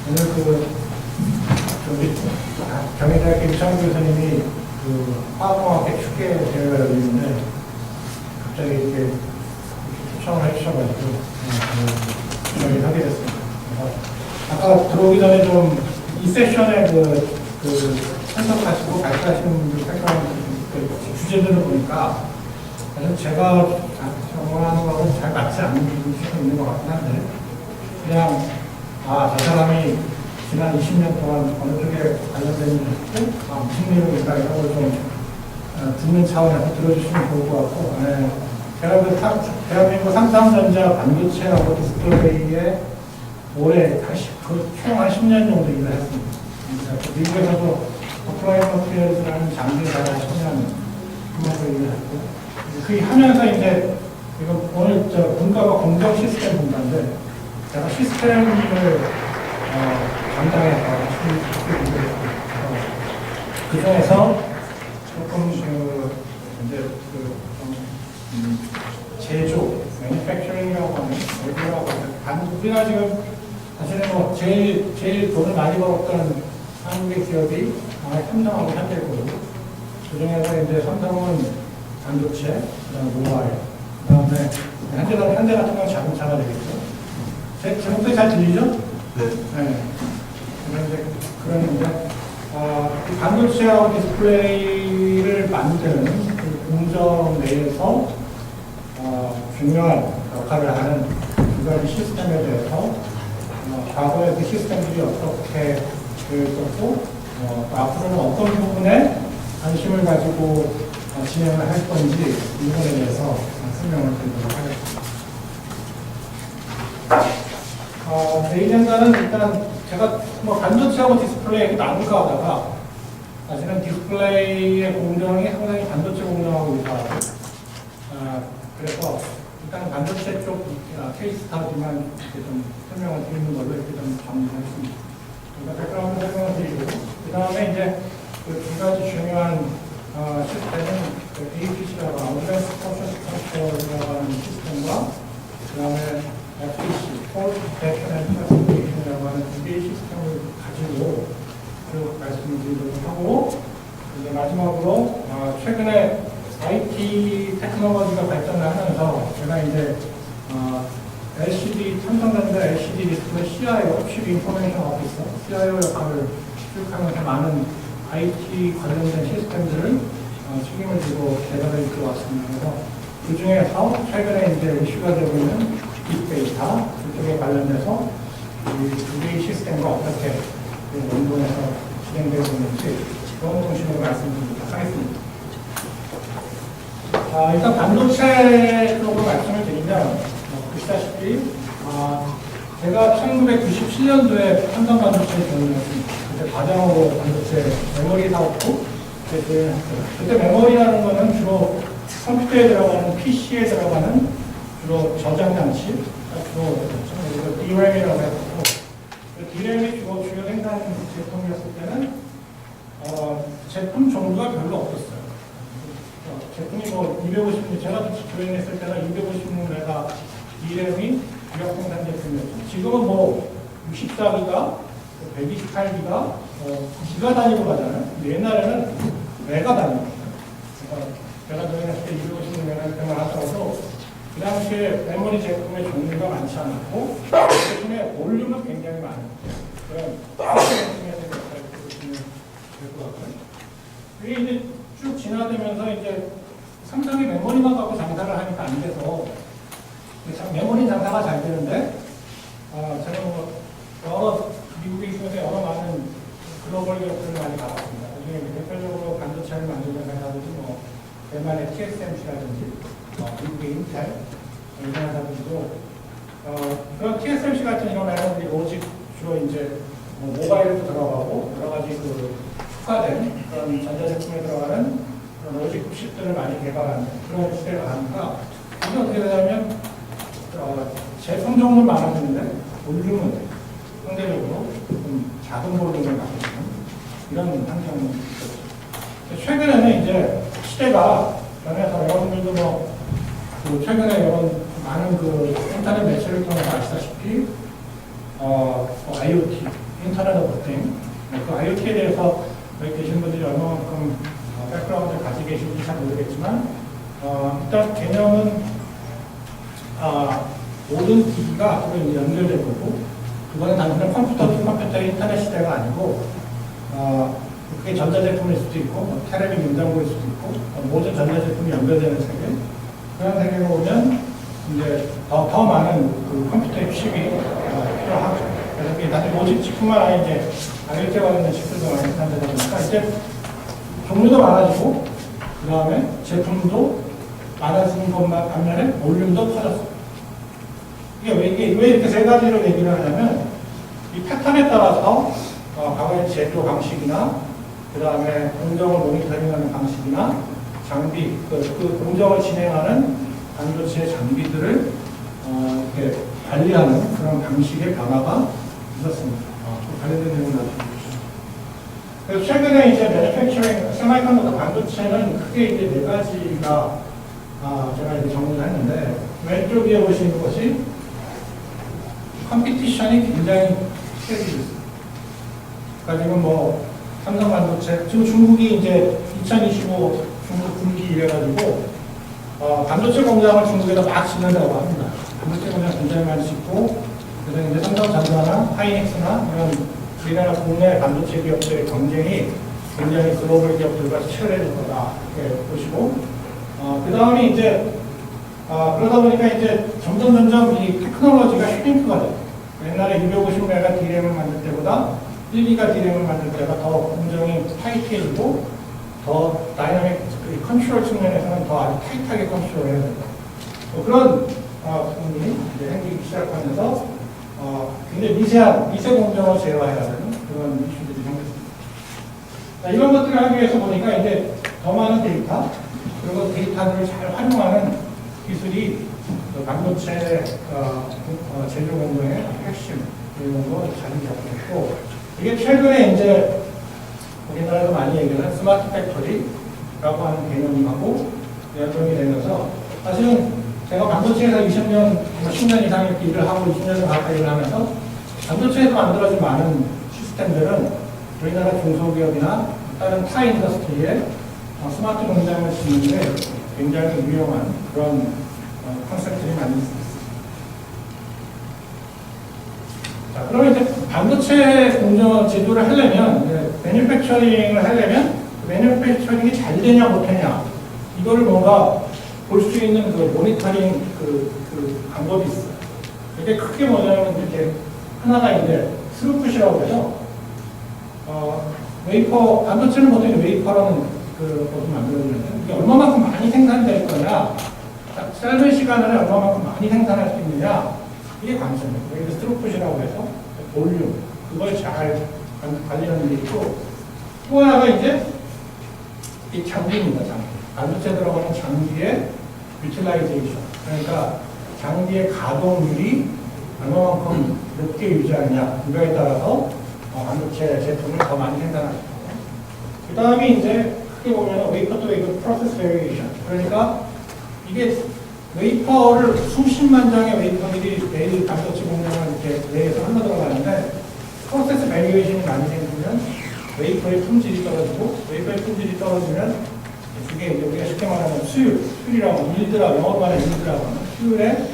오늘 우리 경희대학교 임창규 교수님이 화학공학회 축제 대회가 열리는데 갑자기 이렇게 초청을 해주셔가지고 저희 하게 됐습니다. 아까 들어오기 전에 좀 이 세션에 참석하시고 발표하시는 분들 생각하는 주제들을 보니까 사실 제가 정원하는 거하고 잘 맞지 않는 부분이 좀 있는 것 같긴 한데 그냥 저 사람이 지난 20년 동안 어느 쪽에 관련된 일을 했고 무슨 내용인가 이런 걸 좀 듣는 차원에서 들어주시면 좋을 것 같고 제가 대한민국 삼성전자 반도체하고 디스플레이에 올해 총 한 10년 정도 일을 했습니다. 미국에서도 어플라이드 머티리얼즈라는 장비를 한 10년 하면서 일을 했고 그 하면서 이제 이건 오늘 분과가 공정 시스템 분과인데 제가 시스템을 담당해서 그 중에서 조금 제조, 매니팩처링이라고 하는 우리가 지금 사실은 제일 돈을 많이 벌었던 한국의 기업이 삼성하고 현대고 그 중에서 이제 삼성은 반도체, 그다음에 모바일, 그다음에 현대 같은 건 자동차가 되겠죠. 제 목소리 잘 들리죠? 네. 그런데 반도체하고 디스플레이를 만드는 그 공정 내에서 중요한 역할을 하는 두 가지 시스템에 대해서 과거의 그 시스템들이 어떻게 되었고 앞으로는 어떤 부분에 관심을 가지고 진행을 할 건지 이 부분에 대해서 설명을 드리도록 하겠습니다. 이 장단은 일단 제가 반도체하고 디스플레이 나눌까 하다가 사실은 디스플레이의 공정이 상당히 반도체 공정하고 유사하고 그래서 일단 반도체 쪽 케이스 스타디만 좀 설명을 드리는 걸로 이렇게 좀 정리하겠습니다. 그러니까 백그라운드 설명을 드리고 그 다음에 이제 두 가지 중요한 시스템은 APC라고 하는 Advanced Process Control이라고 하는 시스템과 그 다음에 FDC, Fault Detection and Classification이라고 하는 두 개의 시스템을 가지고 쭉 말씀을 드리도록 하고 이제 마지막으로 최근에 IT 테크놀로지가 발전을 하면서 제가 이제 LCD, 삼성전자 LCD 디스플레이 CIO, Chief Information Officer, CIO 역할을 쭉 하면서 많은 IT 관련된 시스템들을 책임을 지고 개발을 이끌어왔습니다. 그래서 그 중에서 최근에 이제 이슈가 되고 있는 빅데이터, 그쪽에 관련돼서 이 두 개의 시스템과 어떻게 연동해서 진행되고 있는지 그런 중심으로 말씀드리도록 하겠습니다. 일단 반도체 쪽으로 말씀을 드리면 보시다시피 제가 1997년도에 삼성 반도체에 join했습니다. 그때 과장으로 반도체 메모리 사업부 그때 메모리라는 거는 주로 컴퓨터에 들어가는 PC에 들어가는 주로 저장 장치 주로 DRAM이라고 해서 DRAM이 주요 생산 제품이었을 때는 제품 종류가 별로 없었어요. 제품이 250, 제가 조인했을 때는 256메가 DRAM이 주력 생산 제품이었죠. 지금은 64기가, 128기가, 기가 단위로 가잖아요. 근데 옛날에는 메가 단위로 갔어요. 제가 조인했을 때 256메가 때만 하더라도 그 당시에 메모리 제품의 종류가 많지 않았고 제품의 볼륨은 굉장히 많은 그런 제품에서 보시면 될 것 같고요. 이게 이제 쭉 진화되면서 이제 삼성이 메모리만 갖고 장사를 하니까 안 돼서 메모리 장사가 잘 되는데 저는 여러 미국에 있으면서 여러 많은 글로벌 기업들을 많이 가봤습니다. 그중에 대표적으로 반도체를 만드는 회사들이 대만의 TSMC라든지 미국의 인텔 이런 회사들이고 그런 TSMC 같은 이런 회사들이 로직 주로 이제 모바일도 들어가고 여러 가지 특화된 그런 전자제품에 들어가는 그런 로직 칩들을 많이 개발하는 그런 시대가 가니까 이게 어떻게 되냐면 제품 종류는 많아지는데 볼륨은 상대적으로 좀 작은 볼륨을 갖고 있는 이런 환경이 있었죠. 최근에는 이제 시대가 변해서 여러분들도 최근에 이런 많은 인터넷 매체를 통해서 아시다시피 IoT, 인터넷 오브 띵, 그 IoT에 대해서 여기 계신 분들이 얼마만큼 백그라운드를 가지고 계신지 잘 모르겠지만 일단 개념은 모든 기기가 앞으로 이제 연결될 거고 그거는 단순히 컴퓨터 투 컴퓨터의 인터넷 시대가 아니고 그게 전자제품일 수도 있고 테레비 문장고일 수도 있고 모든 전자제품이 연결되는 세계 그런 세계로 오면 이제 더 많은 그 컴퓨터의 칩이 필요하고 그래서 이게 다들 로직뿐만 아니라 이제 IoT 관련된 칩들도 많이 생산되다 보니까 이제 종류도 많아지고 그 다음에 제품도 많아지는 것만 반면에 볼륨도 커졌어요. 이게 왜 이렇게 세 가지로 얘기를 하냐면 이 패턴에 따라서 과거의 제조 방식이나 그 다음에 공정을 모니터링하는 방식이나 장비 그 공정을 진행하는 반도체 장비들을 이렇게 관리하는 그런 방식의 변화가 있었습니다. 관련된 내용을 나중에 그래서 최근에 이제 매니팩처링, 세미컨덕터 반도체는 크게 이제 네 가지가 제가 이제 정리를 했는데 왼쪽 위에 보시는 것이 컴피티션이 굉장히 세지고 있습니다. 그러니까 지금 뭐 삼성 반도체, 지금 중국이 이제 2025 중국 분기 이래가지고 반도체 공장을 중국에서 막 짓는다고 합니다. 반도체 공장 굉장히 많이 짓고 그래서 이제 삼성전자나 하이닉스나 이런 우리나라 국내 반도체 기업들의 경쟁이 굉장히 글로벌 기업들과 치열해질 거다 이렇게 보시고 그 다음에 이제 그러다 보니까 이제 점점 이 테크놀로지가 슈링크가 돼요. 옛날에 250메가 D램을 만들 때보다 1기가 D램을 만들 때가 더 공정이 타이트해지고 더 다이나믹 컨트롤 측면에서는 더 아주 타이트하게 컨트롤해야 된다. 그런 부분이 이제 생기기 시작하면서 굉장히 미세 공정을 제어해야 되는 그런 이슈들이 생겼습니다. 이런 것들을 하기 위해서 보니까 이제 더 많은 데이터, 그리고 데이터들을 잘 활용하는 기술이 반도체 제조 공정의 핵심 이런 거 자리 잡고 있고 이게 최근에 이제 우리나라에서 많이 얘기하는 스마트 팩토리라고 하는 개념하고 연동이 되면서 사실은 제가 반도체에서 20년, 10년 이상 이렇게 일을 하고 20년 가까이 일을 하면서 반도체에서 만들어진 많은 시스템들은 우리나라 중소기업이나 다른 타 인더스트리에 스마트 공장을 짓는데 굉장히 유용한 그런 컨셉들이 많이 있습니다. 자, 그러면 이제 반도체 공정 제조를 하려면, 매뉴팩처링을 하려면, 매뉴팩처링이 잘 되냐 못하냐, 이거를 뭔가 볼 수 있는 그 모니터링 그 방법이 있어요. 이게 크게 뭐냐면 이렇게 하나가 이제 스루풋이라고 해서, 웨이퍼, 반도체는 보통 웨이퍼라는 그 것을 만들어주는데, 이게 얼마만큼 많이 생산될 거냐, 짧은 시간 안에 얼마만큼 많이 생산할 수 있느냐, 이게 관점이에요. 여기 스루풋이라고 해서 볼륨, 그걸 잘 관리하는 게 있고, 또 하나가 이제 이 장비입니다. 장비. 반도체 들어가는 장비의 유틸라이제이션. 그러니까 장비의 가동률이 얼마만큼 높게 유지하느냐, 이거에 따라서 반도체 제품을 더 많이 생산할 수 있고. 그 다음에 이제 크게 보면 웨이퍼 투 웨이퍼 프로세스 베리에이션. 그러니까 이게 웨이퍼를 수십만 장의 웨이퍼들이 매일 반도체 공장을 이렇게 내에서 흘러 들어가는데 프로세스 베리에이션이 많이 생기면 웨이퍼의 품질이 떨어지고 웨이퍼의 품질이 떨어지면 그게 이제 우리가 쉽게 말하면 수율이라고 일드라고 영어로 말하면 일드라고 하는 수율의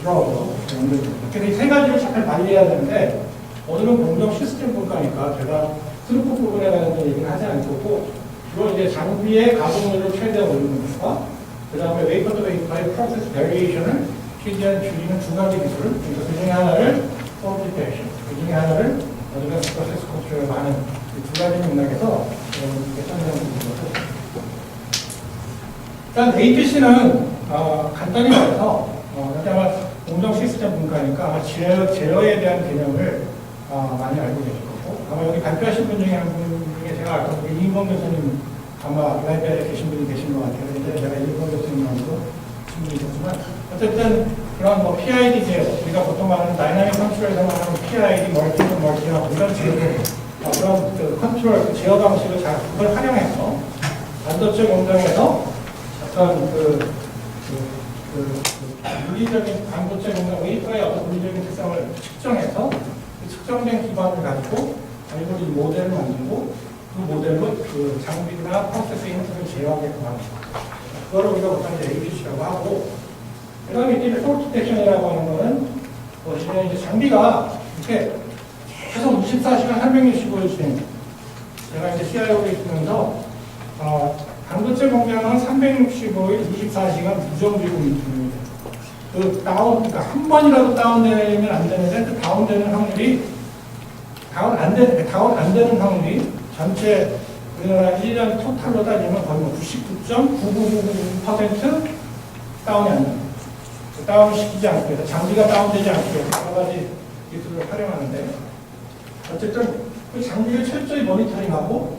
드롭으로 연결됩니다. 그래서 이 세 가지를 잘 관리해야 되는데 오늘은 공정 시스템 분과니까 제가 스루풋 부분에 관한 얘기는 하지 않을 거고 주로 이제 장비의 가동률을 최대 올리는 것과 그 다음에 웨이퍼 투 웨이퍼의 프로세스 베리에이션을 최대한 줄이는 두 가지 기술을 그 중에 하나를 서브리테이션, 그 중에 하나를 어드밴스 프로세스 컨트롤을 많은 두 가지 맥락에서 이렇게 설명드리는 거죠. 일단 APC는 간단히 말해서 아마 공정 시스템 분과니까 아마 제어에 대한 개념을 많이 알고 계실 거고 아마 여기 발표하신 분 중에 한 분 중에 제가 아까 이인범 교수님 아마 라이브에 계신 분이 계신 것 같아요. 근데 제가 이인범 교수님하고도 친분이 있었지만 어쨌든 그런 뭐 PID 제어 우리가 보통 말하는 다이나믹 컨트롤에서 말하는 PID 멀티하고 이런 제어 그런 그 컨트롤 제어 방식을 잘 그걸 활용해서 반도체 공정에서 어떤 물리적인 반도체 공정 웨이퍼의 어떤 물리적인 특성을 측정해서 그 특정된 기반을 가지고 알고리즘 모델을 만들고 그 모델로 그 장비나 프로세스 인풋을 제어하게끔 합니다. 그거를 우리가 보통 이제 APC라고 하고, 그 다음에 이제 폴트 디텍션이라고 하는 거는 보시면 이제 장비가 이렇게 계속 24시간 365일 진행. 제가 이제 CIO를 있으면서 반도체 공장은 365일 24시간 무정지고 있습니다. 그러니까 한 번이라도 다운되면 안 되는데 그 다운되는 확률이 다운 안 되는 확률이 전체 우리나라 1년 토탈로 따지면 거의 99.9999% 다운이 안 됩니다. 다운시키지 않기 위해서 장비가 다운되지 않기 위해서 여러 가지 기술을 활용하는데, 어쨌든 그 장비를 철저히 모니터링하고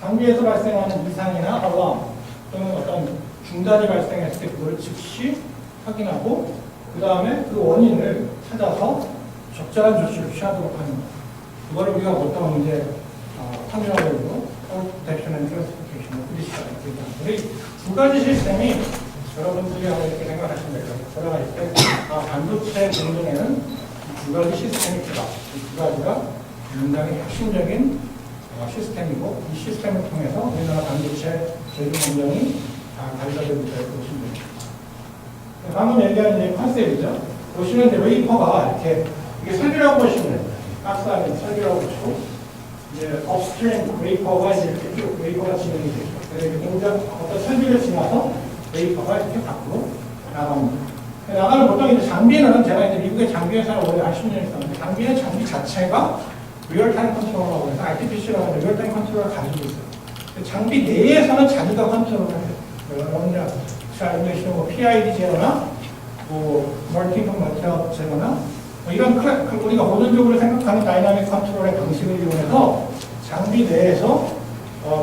장비에서 발생하는 이상이나 알람 또는 어떤 중단이 발생했을 때 그걸 즉시 확인하고 그 다음에 그 원인을 찾아서 적절한 조치를 취하도록 하는 것. 그거를 우리가 보통 이제 터미널로 디텍션 앤 클래시피케이션, 우리 두 가지 시스템이 여러분들이 이렇게 생각하시면 돼요. 돌아갈 때 반도체 공정에는 두 가지 시스템이 있다. 이 두 가지가 굉장히 핵심적인 시스템이고, 이 시스템을 통해서 우리나라 반도체 제조 공정이 발달되고 있다고 보시면 됩니다. 방금 얘기한 이제 컨셉이죠. 보시면 이제 웨이퍼가 이렇게, 이게 설비라고 보시면 됩니다. 박스 안에 설비라고 보시고, 이제 업스트림 웨이퍼가 이제 이렇게 쭉 웨이퍼가 진행이 되죠. 그래서 공장 어떤 설비를 지나서 웨이퍼가 이렇게 밖으로 나갑니다. 나가는 보통 이제 장비는 제가 이제 미국의 장비 회사를 오래 한 10년 있었는데, 장비는 장비 자체가 리얼타임 컨트롤러라고 해서 RTPC라고 하는 리얼타임 컨트롤러를 가지고 있어요. 장비 내에서는 자기가 컨트롤을 해요. 여러분들 잘 알고 계시는 PID 제어나 멀티폰 멀티아웃 제어나 이런 우리가 고전적으로 생각하는 다이나믹 컨트롤의 방식을 이용해서 장비 내에서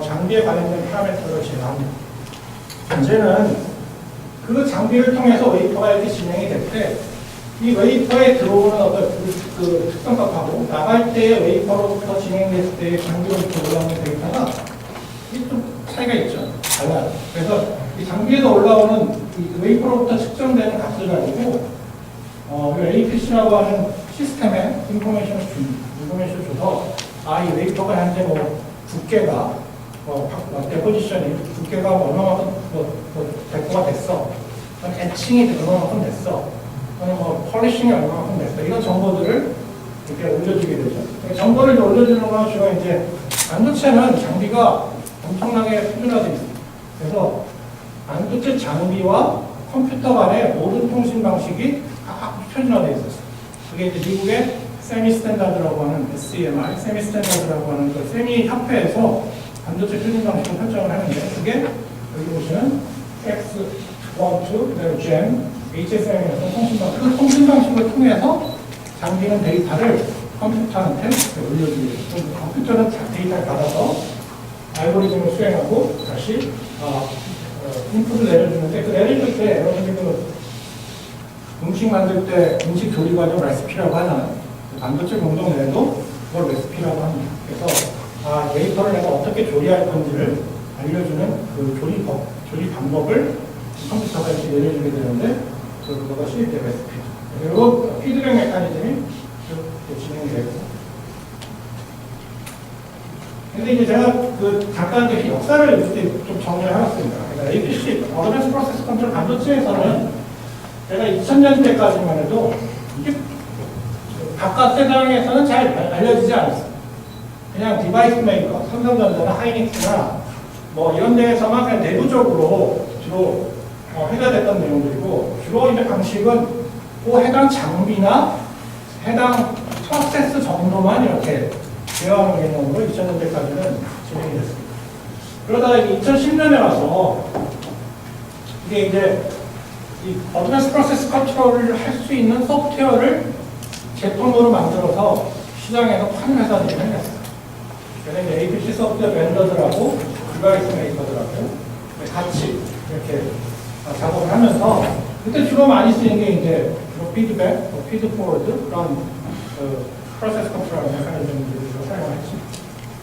장비에 관련된 파라미터를 제어합니다. 문제는 그 장비를 통해서 웨이퍼가 이렇게 진행이 될 때 이 웨이퍼에 들어오는 어떤 그 특성값하고 나갈 때의 웨이퍼로부터 진행됐을 때의 장비로부터 올라오는 데이터가 이게 좀 차이가 있죠. 달라요. 그래서 이 장비에서 올라오는 이 웨이퍼로부터 측정되는 값을 가지고 APC라고 하는 시스템에 인포메이션을 줘서 이 웨이퍼가 현재 두께가 데포지션이 두께가 얼마만큼 배포가 됐어, 애칭이 얼마만큼 됐어, 폴리싱이 얼마만큼 됐어, 이런 정보들을 이렇게 올려주게 되죠. 정보를 올려주는 건 주로 이제 반도체는 장비가 엄청나게 표준화되어 있습니다. 그래서 반도체 장비와 컴퓨터 간의 모든 통신 방식이 다 표준화되어 있었어요. 그게 이제 미국의 세미 스탠다드라고 하는 SCMI, 세미 스탠다드라고 하는 그 세미 협회에서 반도체 표준 방식을 설정을 하는데, 그게 여기 보시면 X12, 그다음에 GEM, HSM이라는 통신 방식, 그 통신 방식을 통해서 장비는 데이터를 컴퓨터한테 올려주게 돼요. 컴퓨터는 데이터를 받아서 알고리즘을 수행하고 다시 인풋을 내려주는데, 그 내려줄 때 여러분들 음식 만들 때 음식 조리 과정 레시피라고 하는 반도체 공정 내에도 그걸 레시피라고 합니다. 그래서 데이터를 내가 어떻게 조리할 건지를 알려주는 그 조리 방법을 컴퓨터가 이렇게 내려주게 되는데, 그것이 이제 레시피. 그리고 피드백 메커니즘이 쭉 진행이 되고. 근데 이제 제가 잠깐 이제 역사를 이렇게 좀 정리를 해봤습니다. 그러니까 APC, 어드밴스 프로세스 컨트롤 반도체에서는 제가 2000년대까지만 해도 이게 바깥 세상에서는 잘 알려지지 않았어요. 그냥 디바이스 메이커, 삼성전자나 하이닉스나 이런 데에서만 그냥 내부적으로 주로 해결됐던 내용들이고, 주로 이제 방식은 그 해당 장비나 해당 프로세스 정도만 이렇게 제어하는 개념으로 2000년대까지는 진행이 됐습니다. 그러다가 2010년에 와서 이게 이제 이 어드밴스 프로세스 컨트롤을 할 수 있는 소프트웨어를 제품으로 만들어서 시장에서 파는 회사들이 생겼어요. 그래서 이제 APC 소프트웨어 벤더들하고 디바이스 메이커들하고 같이 이렇게 작업을 하면서, 그때 주로 많이 쓰이는 게 이제 피드백, 피드포워드 그런 프로세스 컨트롤 메커니즘들을 사용했지.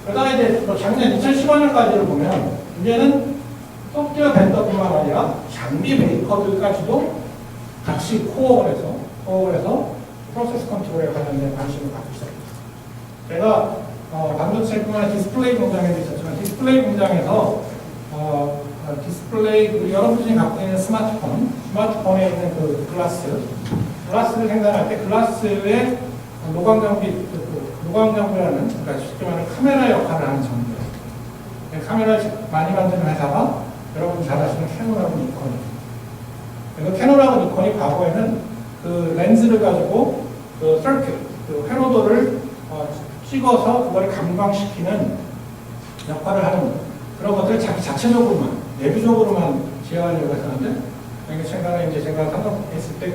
그러다가 이제 작년 2015년까지를 보면 이제는 소프트웨어 벤더뿐만 아니라 장비 메이커들까지도 같이 코어를 해서 프로세스 컨트롤에 관련된 관심을 갖고 있어요. 제가 반도체뿐만 아니라 디스플레이 공장에도 있었지만 디스플레이 공장에서 디스플레이 여러분들이 갖고 있는 스마트폰에 있는 그 글라스를 생산할 때 글라스에 노광장비라는 그러니까 쉽게 말하면 카메라 역할을 하는 장비예요. 카메라를 많이 만드는 회사가 여러분 잘 아시는 캐논하고 니콘이에요. 그래서 캐논하고 니콘이 과거에는 그 렌즈를 가지고 그 서큐트, 그 회로도를 찍어서 그걸 감광시키는 역할을 하는 그런 것들을 자기 자체적으로만, 내부적으로만 제어하려고 했었는데, 최근에 이제 제가 상담했을 때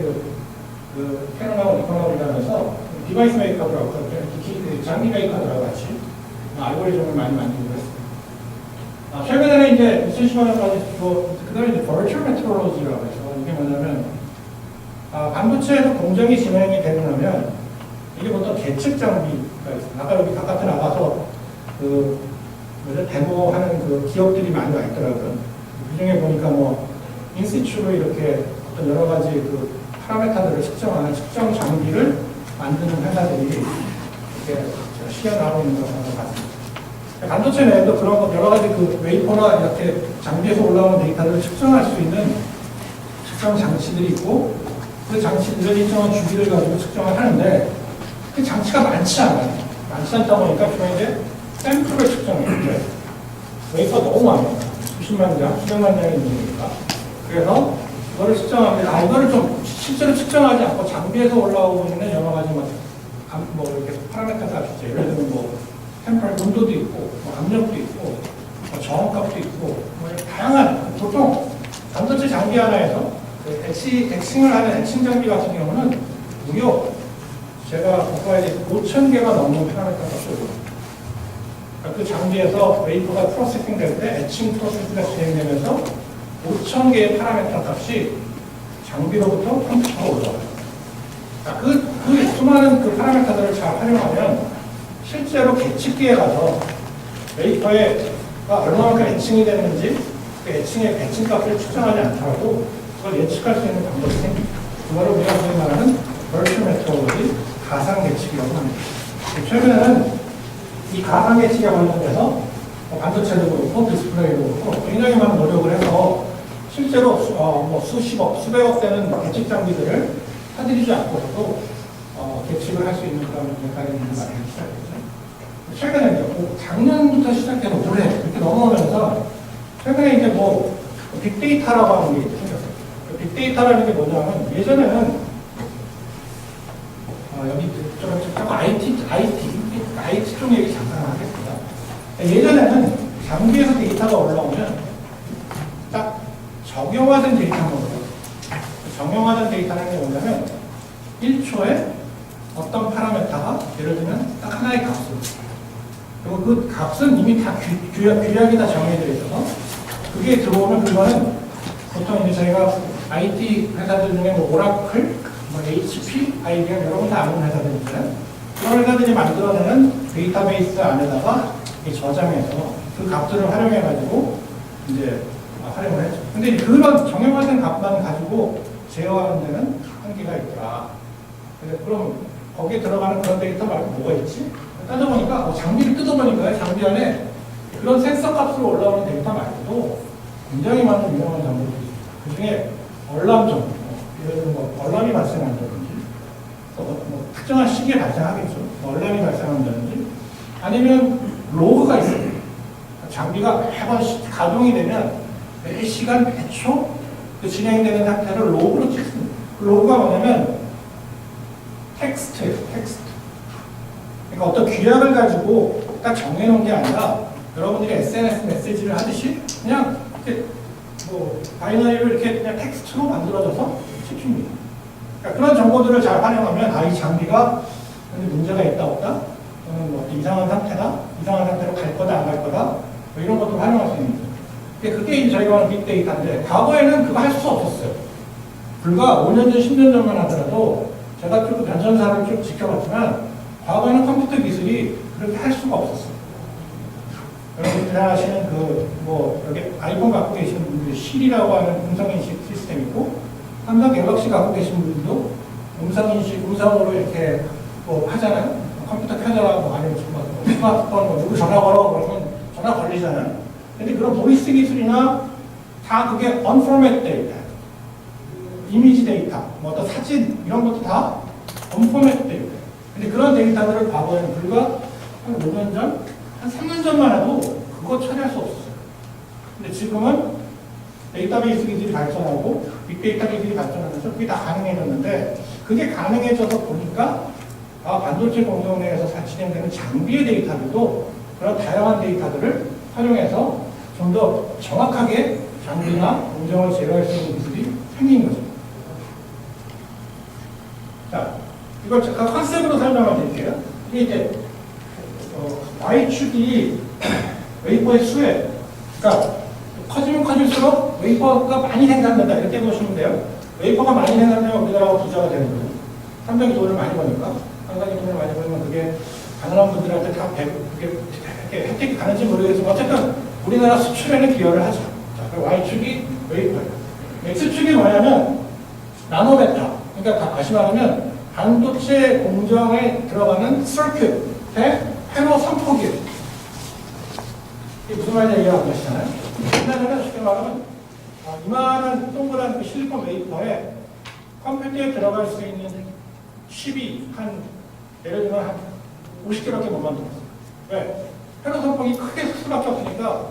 그 캐논하고 니콘하고 일하면서 디바이스 메이커들하고 장비 메이커들하고 같이 알고리즘을 많이 만들고 했습니다. 최근에는 이제 2015년까지 그 다음에 이제 버추얼 메트로로지라고 해서 이게 뭐냐면 반도체에서 공정이 진행이 되려면 이게 보통 계측 장비가 있습니다. 아까 여기 바깥에 나가서 데모하는 그 기업들이 많이 와 있더라고요. 그 중에 보니까 인시추로 이렇게 어떤 여러 가지 그 파라메타들을 측정하는 측정 장비를 만드는 회사들이 이렇게 시연하고 있는 것을 봤습니다. 반도체 내에도 그런 여러 가지 그 웨이퍼나 이렇게 장비에서 올라오는 데이터를 측정할 수 있는 측정 장치들이 있고 그 장치들을 일정한 주기를 가지고 측정을 하는데 그 장치가 많지 않아요. 많지 않다 보니까 주로 이제 샘플을 측정해요. 웨이퍼가 너무 많아요. 수십만 장, 수백만 장이 있는 거니까. 그래서 이거를 측정합니다. 이거를 좀 실제로 측정하지 않고 장비에서 올라오고 있는 여러 가지 이렇게 파라메타가 있죠. 예를 들면 템퍼럴 온도도 있고, 압력도 있고, 저항값도 있고, 다양한 보통 반도체 장비 하나에서 애칭을 하는 애칭 장비 같은 경우는 무려 제가 국가에 5,000개가 넘는 파라메타가 있어요. 그 장비에서 웨이퍼가 프로세싱 될 때 애칭 프로세스가 진행되면서 5,000개의 파라메타 값이 장비로부터 컴퓨터로 올라와요. 그 수많은 그 파라메타들을 잘 활용하면 실제로 계측기에 가서 웨이퍼가 얼마만큼 애칭이 되는지 그 애칭의 애칭값을 측정하지 않더라도 그걸 예측할 수 있는 방법이 생깁니다. 그거를 우리가 소위 말하는 버추얼 메트로로지 가상 계측이라고 합니다. 최근에는 이 가상 계측에 관련돼서 반도체도 그렇고 디스플레이도 그렇고 굉장히 많은 노력을 해서 실제로 수십억, 수백억 되는 계측 장비들을 사들이지 않고서도 계측을 할 수 있는 그런 메커니즘을 만들기 시작했죠. 최근에 작년부터 시작해서 올해 이렇게 넘어오면서 최근에 이제 빅데이터라고 하는 게 생겼어요. 빅데이터라는 게 뭐냐면 예전에는 여기 IT 쪽 얘기 잠깐 하겠습니다. 예전에는 장비에서 데이터가 올라오면 딱 정형화된 데이터인 거예요. 정형화된 데이터는 게 뭐냐면 1초에 어떤 파라메타가 예를 들면 딱 하나의 값을 그리고 그 값은 이미 다 규약이 다 정해져 있어서 그게 들어오면 그거는 보통 이제 저희가 IT 회사들 중에 오라클, HP, IBM 여러분 다 아는 회사들 있잖아요. 그런 회사들이 만들어내는 데이터베이스 안에다가 저장해서 그 값들을 활용해가지고 이제 활용을 했죠. 근데 그런 정형화된 값만 가지고 제어하는 데는 한계가 있더라. 그럼 거기에 들어가는 그런 데이터 말고 뭐가 있지? 따져보니까 장비를 뜯어보니까 장비 안에 그런 센서 값으로 올라오는 데이터 말고도 굉장히 많은 유명한 정보들이 있어요. 그 중에 얼람 정보, 예를 들면 얼람이 발생한다든지 특정한 시기에 발생하겠죠. 얼람이 발생한다든지 아니면 로그가 있어요. 장비가 매번 가동이 되면 매 시간, 매 초 진행되는 상태를 로그로 찍습니다. 그 로그가 뭐냐면 텍스트예요, 텍스트. 그러니까 어떤 규약을 가지고 딱 정해놓은 게 아니라 여러분들이 SNS 메시지를 하듯이 그냥 이렇게 바이너리를 이렇게 그냥 텍스트로 만들어져서 찍힙니다. 그러니까 그런 정보들을 잘 활용하면 이 장비가 문제가 있다 없다 또는 이상한 상태다, 이상한 상태로 갈 거다 안 갈 거다 이런 것도 활용할 수 있는 거죠. 그게 저희가 하는 빅데이터인데 과거에는 그거 할 수 없었어요. 불과 5년 전, 10년 전만 하더라도 제가 쭉 변천사를 쭉 지켜봤지만 과거에는 컴퓨터 기술이 그렇게 할 수가 없었어요. 여러분 잘 아시는 여기 아이폰 갖고 계시는 분들이 실이라고 하는 음성인식 시스템 있고 삼성 갤럭시 갖고 계신 분들도 음성인식, 음성으로 이렇게 하잖아요. 컴퓨터 켜져라, 뭐 아니면 스마트폰, 뭐 누구 전화 걸어, 그러면 전화 걸리잖아요. 근데 그런 보이스 기술이나 다 그게 언포맷 데이터, 이미지 데이터, 뭐 어떤 사진, 이런 것도 다 언포맷 데이터. 근데 그런 데이터들을 과거에는 불과 한 5년 전, 한 3년 전만 해도 그거 처리할 수 없었어요. 근데 지금은 데이터베이스 기술이 발전하고 빅데이터 기술이 발전하면서 그게 다 가능해졌는데, 그게 가능해져서 보니까 반도체 공정 내에서 진행되는 장비의 데이터들도 그런 다양한 데이터들을 활용해서 좀 더 정확하게 장비나 공정을 제어할 수 있는 기술이 생긴 거죠. 자, 이걸 제가 컨셉으로 설명을 드릴게요. 이게 이제 Y축이 웨이퍼의 수에, 그러니까 커지면 커질수록 웨이퍼가 많이 생산된다, 이렇게 보시면 돼요. 웨이퍼가 많이 생산되면 우리나라가 부자가 되는 거예요. 삼성이 돈을 많이 버니까. 삼성이 돈을 많이 벌면 그게 가난한 분들한테 다 그게 혜택이 가는지 모르겠지만 어쨌든 우리나라 수출에는 기여를 하죠. 자, 그 Y축이 웨이퍼예요. X축이 뭐냐면 나노메타. 그러니까 다시 말하면 반도체 공정에 들어가는 서큐트의 회로 선폭이에요. 이게 무슨 말인지 이해가 안 가시잖아요? 옛날에는 쉽게 말하면 이만한 동그란 그 실리콘 웨이퍼에 컴퓨터에 들어갈 수 있는 칩이 예를 들면 한 50개밖에 못 만들었어요. 왜? 회로 선폭이 크게 쓸 수밖에 없으니까,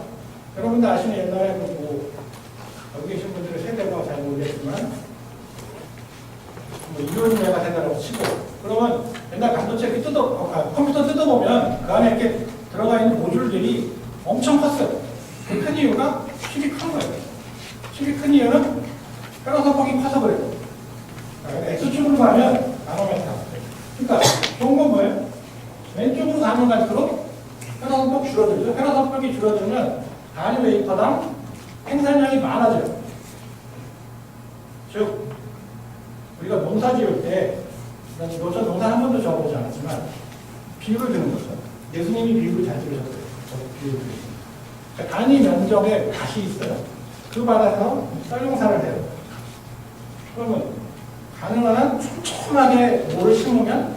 여러분들 아시는 옛날에 여기 계신 분들의 세대가 잘 모르겠지만 뭐 이론이가 된다고 치고, 그러면 옛날 반도체 컴퓨터 뜯어보면 그 안에 이렇게 들어가 있는 모듈들이 엄청 컸어요. 그 큰 이유가 칩이 큰 거예요. 칩이 큰 이유는 회로 선폭이 커서 그래요. X축으로 가면 나노메타. 그러니까 좋은 건 뭐예요? 왼쪽으로 가면 갈수록 회로 선폭 줄어들죠. 회로 선폭이 줄어들면 단위 웨이퍼당 생산량이 많아져요. 즉, 우리가 농사 지을 때, 전 농사 한 번도 지어보지 않았지만, 비율을 드는 거죠. 예수님이 비율을 잘 들으셨어요. 비율을 드리죠. 그러니까 단위 면적에 밭이 있어요. 그 밭에서 쌀농사를 해요. 그러면 가능한 한 촘촘하게 모를 심으면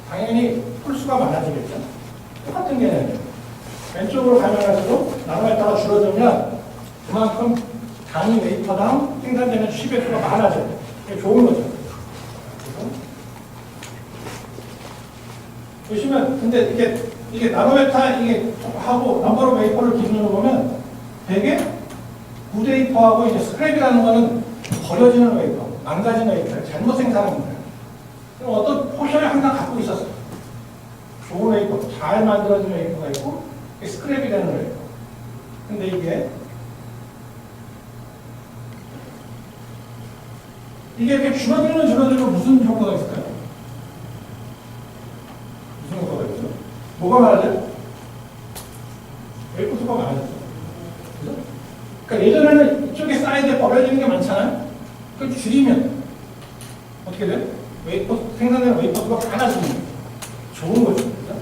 당연히 풀수가 많아지겠죠. 똑같은 개념이에요. 왼쪽으로 가면 갈수록 나노메타가 줄어들면 그만큼 단위 웨이퍼당 생산되는 칩의 수가 많아져요. 이게 좋은 거죠. 보시면, 근데 이게 나노메타 이게 하고 넘버 오브 웨이퍼를 기준으로 보면 되게 굿웨이퍼하고 이제 스크랩이라는 거는 버려지는 웨이퍼, 망가지는 웨이퍼를 잘못 생산하는 거예요. 그럼 어떤 포션을 항상 갖고 있었어요. 좋은 웨이퍼, 잘 만들어진 웨이퍼가 있고 스크랩이 되는 웨이퍼. 근데 이게 이렇게 줄어들면 무슨 효과가 있을까요? 무슨 효과가 있죠? 뭐가 많아져요? 웨이퍼 수가 많아졌죠. 그죠? 그러니까 예전에는 이쪽에 사이드에 버려지는 게 많잖아요? 그걸 줄이면 어떻게 돼요? 생산되는 웨이퍼 수가 많아지는 거예요. 좋은 거죠. 그죠?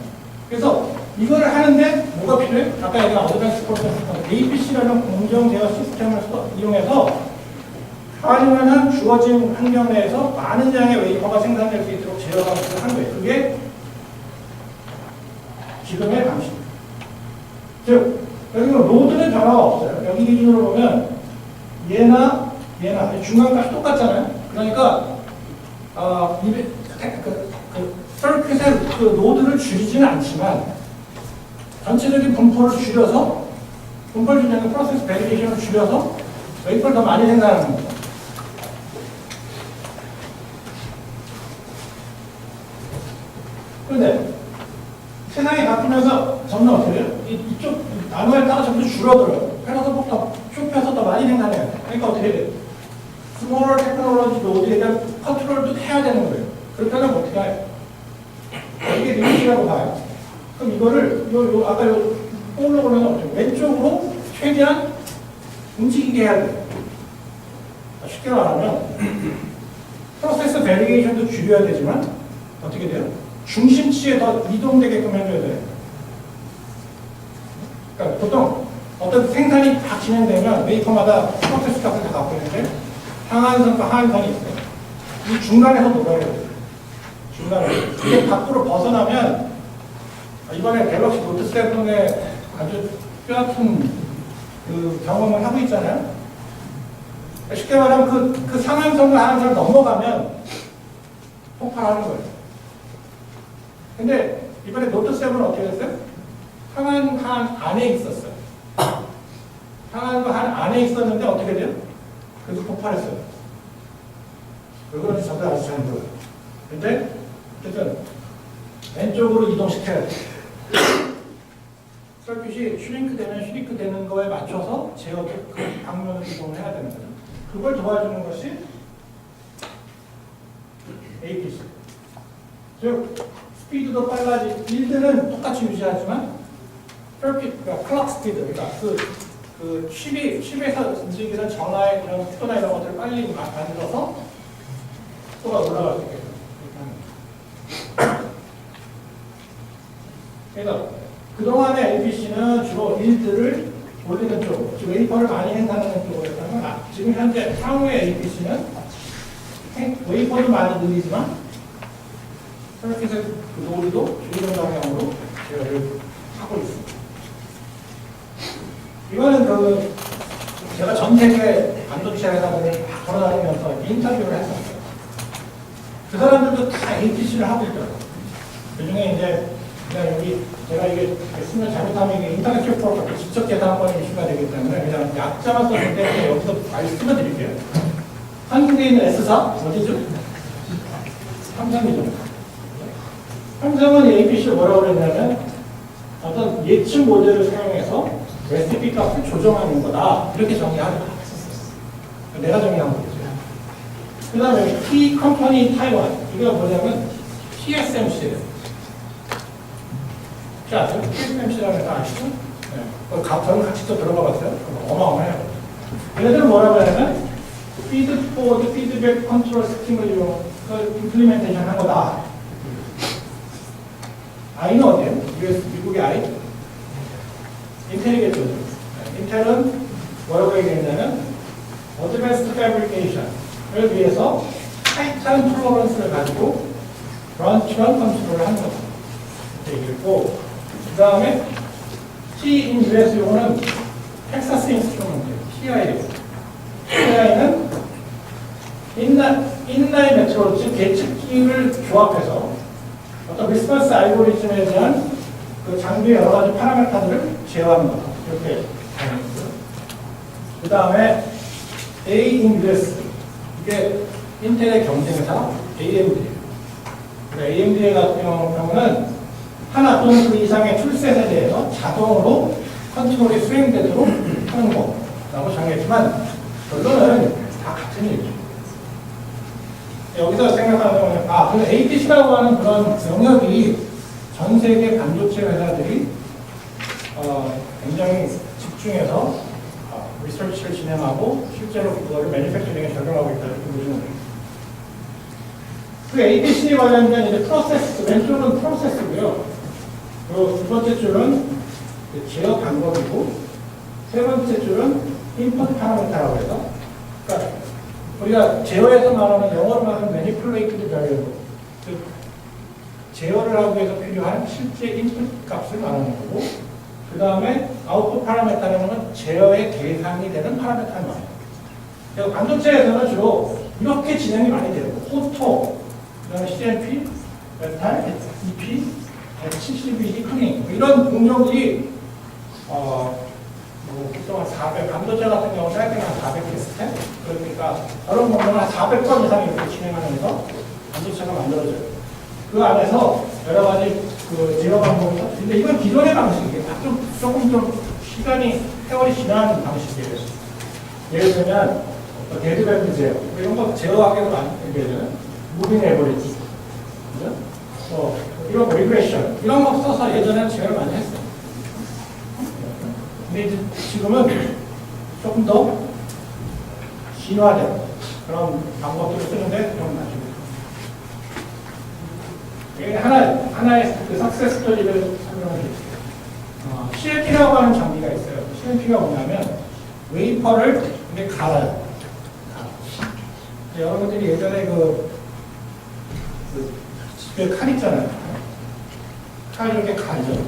그래서 이거를 하는데 뭐가 필요해? 아까 얘기한 어드밴스 프로세스 APC라는 공정 제어 시스템을 이용해서 가능한 주어진 환경 내에서 많은 양의 웨이퍼가 생산될 수 있도록 제어 방식을 한 거예요. 그게 지금의 방식입니다. 즉, 여기는 로드는 변화가 없어요. 여기 기준으로 보면 얘나 중간값이 똑같잖아요. 그러니까 서킷의 그 노드를 줄이지는 않지만 전체적인 분포를 줄여서 분포를 줄이는 프로세스 베리에이션을 줄여서 웨이퍼를 더 많이 생산하는 겁니다. 그런데 세상이 바뀌면서 점점 어떻게 돼요? 이쪽 나노메타가 점점 줄어들어요. 회로 선폭 좁혀서 더 많이 생산해요. 그러니까 어떻게 돼요? 스몰 테크놀로지 노드에 대한 컨트롤도 해야 되는 거예요. 그렇게 하면 어떻게 해요? 이게 리미티라고 봐요. 그럼 아까 볼로 보면 어떻게 왼쪽으로 최대한 움직이게 해야 돼요. 쉽게 말하면 프로세스 베리에이션도 줄여야 되지만 어떻게 돼요? 중심치에 더 이동되게끔 해줘야 돼요. 그러니까 보통 어떤 생산이 다 진행되면 웨이퍼마다 프로세스 값을 다 갖고 있는데 상한선과 하한선이 있어요. 이 중간에서 놀아야 돼요. 중간으로. 이게 밖으로 벗어나면, 이번에 갤럭시 노트 7에 아주 뼈아픈 그 경험을 하고 있잖아요. 쉽게 말하면 그 상한선을 하나를 넘어가면 폭발하는 거예요. 근데 이번에 노트 7은 어떻게 됐어요? 상한한 안에 있었어요. 상한한 안에 있었는데 어떻게 돼요? 그래서 폭발했어요. 왜 그런지 저도 아직 잘 모르요 근데 어쨌든 왼쪽으로 이동시켜야 돼. 서킷이 슈링크 되는 거에 맞춰서 제어 그 방면으로 이동을 해야 되는 거죠. 그걸 도와주는 것이 APC. 즉 스피드도 빨라지, 빌드는 똑같이 유지하지만 서킷, 그러니까 클럭 스피드, 그러니까 그 칩에서 움직이는 전화의 그런 속도나 이런 것들을 빨리 만들어서 속도가 올라갈 수 있게끔 이렇게 하는 거죠. 그래서 그동안의 APC는 주로 빌드를 올리는 쪽, 즉 웨이퍼를 많이 행사하는 쪽으로 했다면 지금 현재 향후의 APC는 웨이퍼도 많이 늘리지만 서킷의 그 노리도 줄이는 방향으로 제어를 하고 있습니다. 이거는 제가 전 세계 반도체 회사들을 돌아다니면서 인터뷰를 했었어요. 그 사람들도 다 APC를 하고 있더라고요. 그 중에 이제 그냥 여기 제가 이게 쓰면 잘못하면 이게 인터넷 큐퍼를 직접 계산하는 이슈가 되기 때문에 그냥 약자만 썼는데 여기서 말씀을 드릴게요. 한국에 있는 S사 어디죠? 삼성이죠. 삼성은 APC를 뭐라고 그랬냐면 어떤 예측 모델을 사용해서 레시피 값을 조정하는 거다. 이렇게 정의하고 했었어요. 내가 정의한 거죠. 그 다음에 T 컴퍼니 타이완. 이거 뭐냐면 TSMC예요. 자, TSMC라는 거 아시죠? 네. 저는 같이 또 들어가 봤어요. 어마어마해요. 얘네들은 뭐라고 하냐면 피드포드, 피드백 컨트롤 스팀을 임플리멘테이션 한 거다. I는 어디예요? 미국의 I? 인텔이겠죠. 인텔은 뭐라고 얘기했냐면 어드밴스드 패브리케이션을 위해서 타이트한 톨러런스를 가지고 브런치런 컨트롤을 하는 거다. 이렇게 얘기했고 그 다음에 T in US용어는 텍사스 인스트루먼트 TI는 인라인 메트로드 계측기를 조합해서 어떤 리스폰스 알고리즘에 대한 그 장비의 여러 가지 파라미터들을 제어하는 거다. 이렇게 하는 거죠. 그 다음에 A in US. 이게 인텔의 경쟁사 AMD. AMD 같은 경우는 하나 또는 그 이상의 툴셋에 대해서 자동으로 컨트롤이 수행되도록 하는 거라고 정했지만 결론은 다 같은 일이죠. 여기서 생각하면 그 APC라고 하는 그런 영역이 전 세계 반도체 회사들이 굉장히 집중해서 리서치를 진행하고 실제로 그거를 매니팩처링에 적용하고 있다 이렇게 보시면 됩니다. 그 APC 관련된 이제 프로세스, 왼쪽은 프로세스고요. 그리고 두 번째 줄은 제어 방법이고 세 번째 줄은 인풋 파라미터라고 해서 그러니까 우리가 제어에서 말하는 영어로 말하는 매니플레이티드 베리어블 즉 제어를 하기 위해서 필요한 실제 인풋 값을 말하는 거고 그 다음에 아웃풋 파라미터라는 건 제어의 대상이 되는 파라미터를 말해요. 그래서 반도체에서는 주로 이렇게 진행이 많이 돼요. 호토, 그 다음에 CMP, 메탈, EP, 172D 클링 이런 공정들이 보통 한 400, 반도체 같은 경우 사이클 한 400개 스텝 그러니까 저런 공정을 한 400번 이상 이렇게 진행하면서 반도체가 만들어져요. 그 안에서 여러 가지 그 제어 방법이 근데 이건 기존의 방식이에요. 조금 좀 세월이 지난 방식이에요. 예를 들면 데드밴드 제어 이런 거 제어하기도 많이 되잖아요. 무빙 에버리지 그죠? 이런 리그레션 이런 거 써서 예전에는 제어를 많이 했어요. 근데 이제 지금은 조금 더 진화된 그런 방법들을 쓰는데 좀 나중에 하나의 그 석세스 스토리를 설명을 드릴게요. CMP라고 하는 장비가 있어요. CMP가 뭐냐면 웨이퍼를 이렇게 갈아요. 여러분들이 예전에 뒤에 칼 있잖아요. 칼 이렇게 가죠.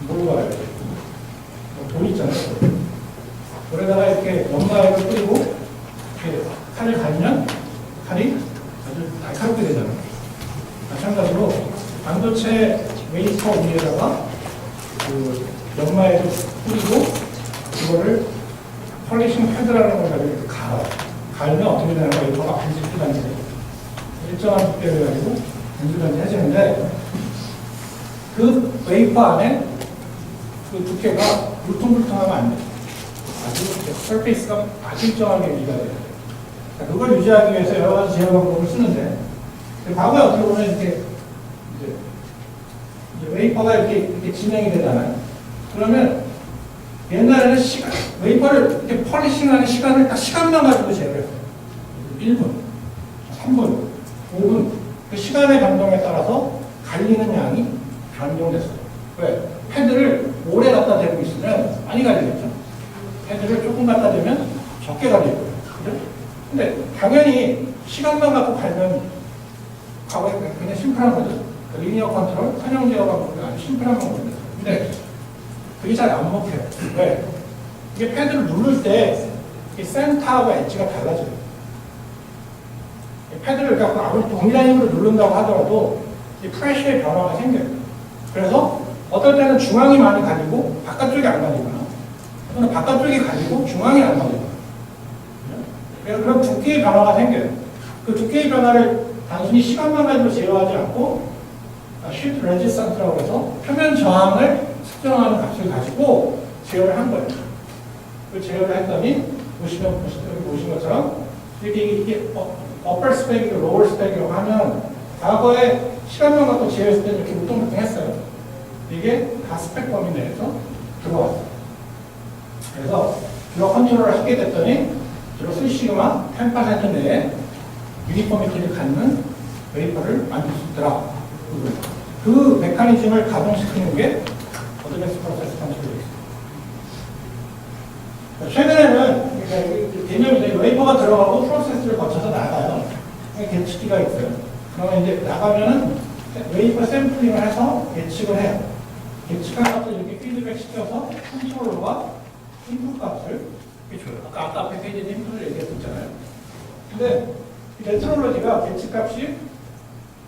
뭘로 가요? 돌 있잖아요. 돌에다가 이렇게 연마액을 뿌리고 이렇게 칼을 갈면 칼이 아주 날카롭게 되잖아요. 마찬가지로 반도체 웨이퍼 위에다가 그 연마액을 뿌리고 그거를 폴리싱 패드라는 걸 가지고 이렇게 갈아요. 갈면 어떻게 되냐면 웨이퍼가 반질반질 일정한 두께를 가지고 반질반질 해지는데 그 웨이퍼 안에 그 두께가 울퉁불퉁하면 안 돼요. 아주 서페이스가 아주 일정하게 유지가 돼요. 그걸 유지하기 위해서 여러 가지 제어 방법을 쓰는데 과거에 어떻게 보면 이렇게 이제 웨이퍼가 이렇게 진행이 되잖아요. 그러면 옛날에는 웨이퍼를 이렇게 폴리싱하는 시간을 딱 시간만 가지고 제어해요. 1분, 3분, 5분 그 시간의 변동에 따라서 갈리는 양이 변동됐어요. 왜? 패드를 오래 갖다 대고 있으면 많이 갈리겠죠. 패드를 조금 갖다 대면 적게 갈릴 거예요. 그죠? 근데 당연히 시간만 갖고 갈면 과거에 그냥 심플한 거죠. 리니어 컨트롤, 선형 제어 방법이 아주 심플한 방법입니다. 근데 그게 잘 안 먹혀요. 왜? 이게 패드를 누를 때 이 센터하고 엣지가 달라져요. 패드를 갖고 아무리 동일한 힘으로 누른다고 하더라도 이 프레쉬의 변화가 생겨요. 그래서 어떨 때는 중앙이 많이 갈리고 바깥쪽이 안 갈리거나 또는 바깥쪽이 갈리고 중앙이 안 갈리거나 그래서 그런 두께의 변화가 생겨요. 그 두께의 변화를 단순히 시간만 가지고 제어하지 않고 shift resistance라고 해서 표면 저항을 측정하는 값을 가지고 제어를 한 거예요. 그 제어를 했더니 여기 보신 것처럼 이게 upper spec이고 lower spec이라고 하면 과거에 시간만 갖고 제어했을 때는 이렇게 울퉁불퉁했어요. 이게 다 스펙 범위 내에서 들어왔어요. 그래서 주로 컨트롤을 하게 됐더니 주로 3시그마 10% 내에 유니포미티를 갖는 웨이퍼를 만들 수 있더라. 그 메커니즘을 가동시키는 게 어드밴스 프로세스 컨트롤이었어요. 최근에는 개념이 웨이퍼가 들어가고 프로세스를 거쳐서 나가요. 예측기가 있어요. 그러면 이제 나가면은 웨이퍼 샘플링을 해서 예측을 해요. 예측한 값을 이렇게 피드백 시켜서 컨트롤러가 인풋 값을 이렇게 줘요. 아까 앞에 페이지에 인풋을 얘기했었잖아요. 근데 이 메트롤로지가 예측 값이